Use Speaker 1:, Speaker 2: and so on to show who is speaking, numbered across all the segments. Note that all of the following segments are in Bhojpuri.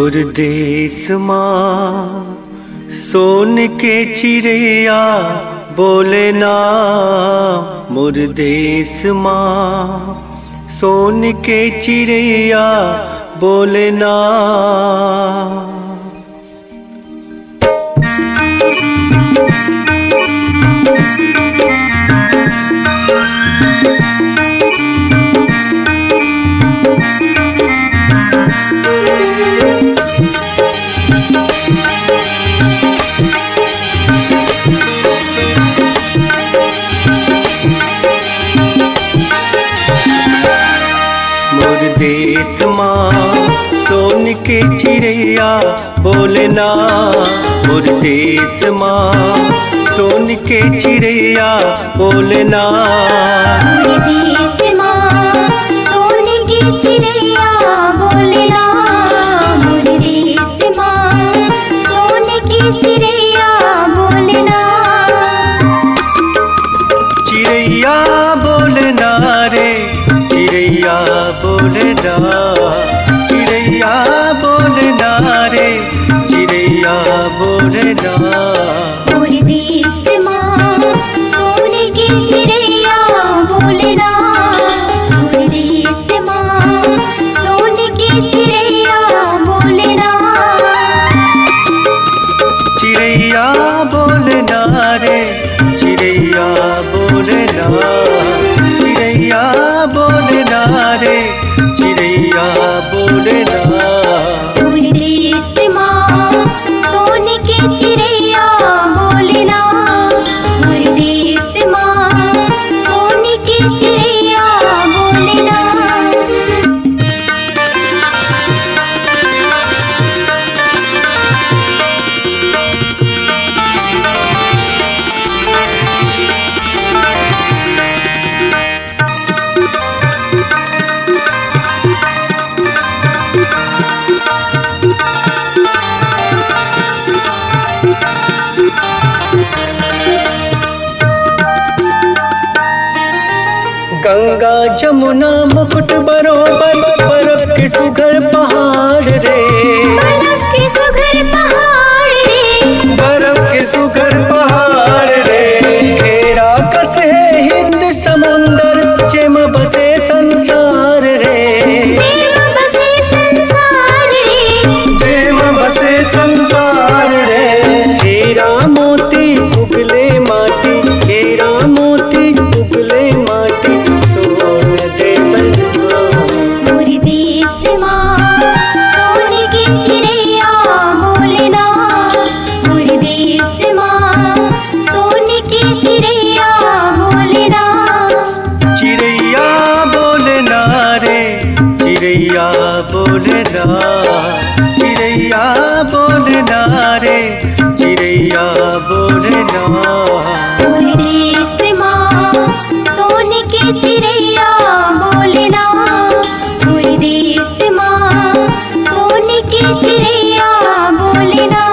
Speaker 1: मोर देश माँ सोन के चिड़िया बोले ना। मोर देश माँ सोन के चिड़िया बोले ना। मोर देश माँ सोन के चिड़िया बोले ना। मोर देश माँ सोन के चिड़िया बोले ना।
Speaker 2: मोर देश माँ सोन के चिड़िया बोले ना। मोर देश माँ सोन के चिड़िया बोले ना।
Speaker 1: चिड़िया बोले ना रे चिड़िया बोले ना। चिड़िया बोले ना रे चिड़िया बोले ना।
Speaker 2: मोर देश माँ सोन के चिड़िया बोले ना। मोर देश माँ सोन के चिड़िया बोले ना।
Speaker 1: चिड़िया बोले ना रे चिड़िया बोले ना। चिड़िया बोले ना रे चिड़िया बोले ना।
Speaker 2: मोर देश माँ सोन के चिड़िया बोले ना। मोर देश माँ सोन के चिड़िया बोले ना।
Speaker 1: गंगा जमुना मुकुट बरोबर बर्फ के सुघर पहाड़ रे।
Speaker 2: बर्फ के सुघर पहाड़ रे।
Speaker 1: बर्फ के सुघर पहाड़ रे। घेरा कस है हिंद समुंदर जेम बसे संसार रे।
Speaker 2: जेम बसे संसार रे।
Speaker 1: जेम बसे संसार रे। हीरा मोती उगले माटी। हीरा मोती उगले माटी सोन दे बलवा।
Speaker 2: मोर देश माँ सोन के चिड़िया बोले ना। मोर देश माँ सोन के चिड़िया बोले ना।
Speaker 1: चिड़िया बोले ना रे चिड़िया बोले ना। चिड़िया बोले ना रे चिड़िया बोले ना।
Speaker 2: मोर देश माँ सोन के चिड़िया बोले ना। मोर देश माँ सोन के चिड़िया बोले ना।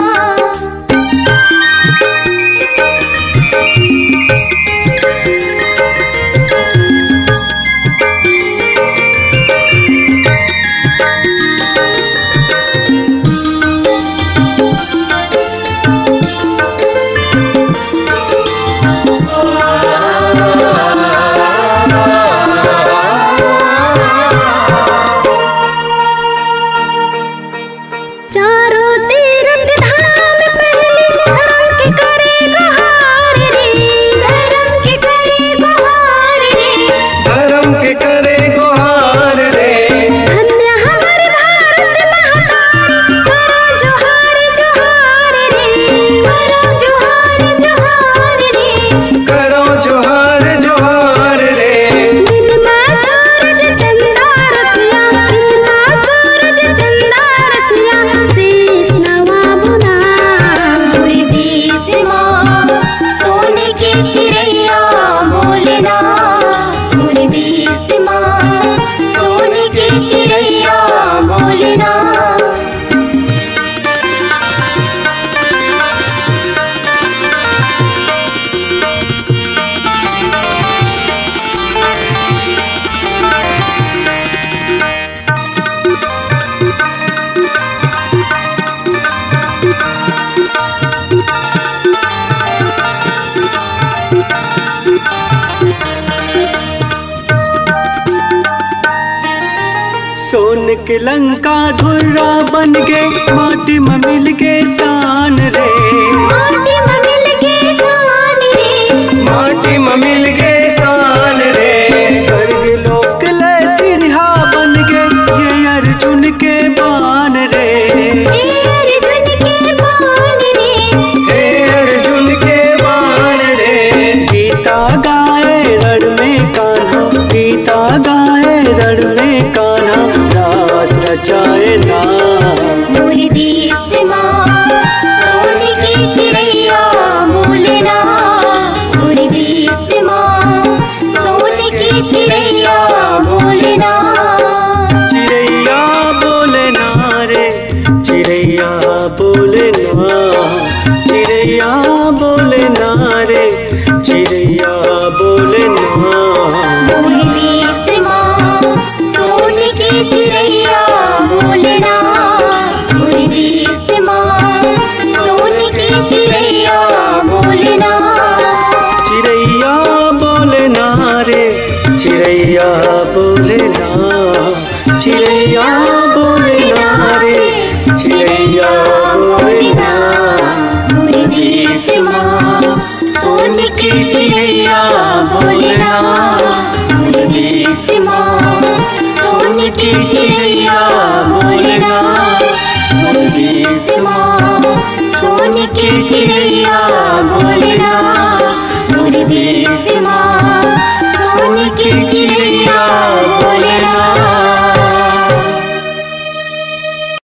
Speaker 1: एक लंका धुर्रा बन के माटी में मिल के शान रे,
Speaker 2: माटी में मिल के शान रे,
Speaker 1: माटी में मिल के शान रे। स्वर्ग लोक ले सिन्हा बन के ये अर्जुन के बान रे,
Speaker 2: हे अर्जुन के बान रे,
Speaker 1: हे अर्जुन के बान रे। गीता गाए रण में कान्हा, गीता गाए रण में कान्हा, रास रचाए ना।
Speaker 2: मोरे देश माँ सोने की चिड़ैया बोले ना, मोरे देश माँ सोने की चिड़ैया बोले ना।
Speaker 1: चिड़ैया बोले ना रे, चिड़ैया बोले ना, चिड़ैया बोले ना रे, चिड़ैया बोले ना।
Speaker 2: मोरे देश माँ सोने की चिड़ैया बोले ना, मोरे देश माँ सोने की चिड़ैया बोले ना।
Speaker 1: चिड़ैया बोले ना रे, चिड़ैया बोले ना, चिड़ैया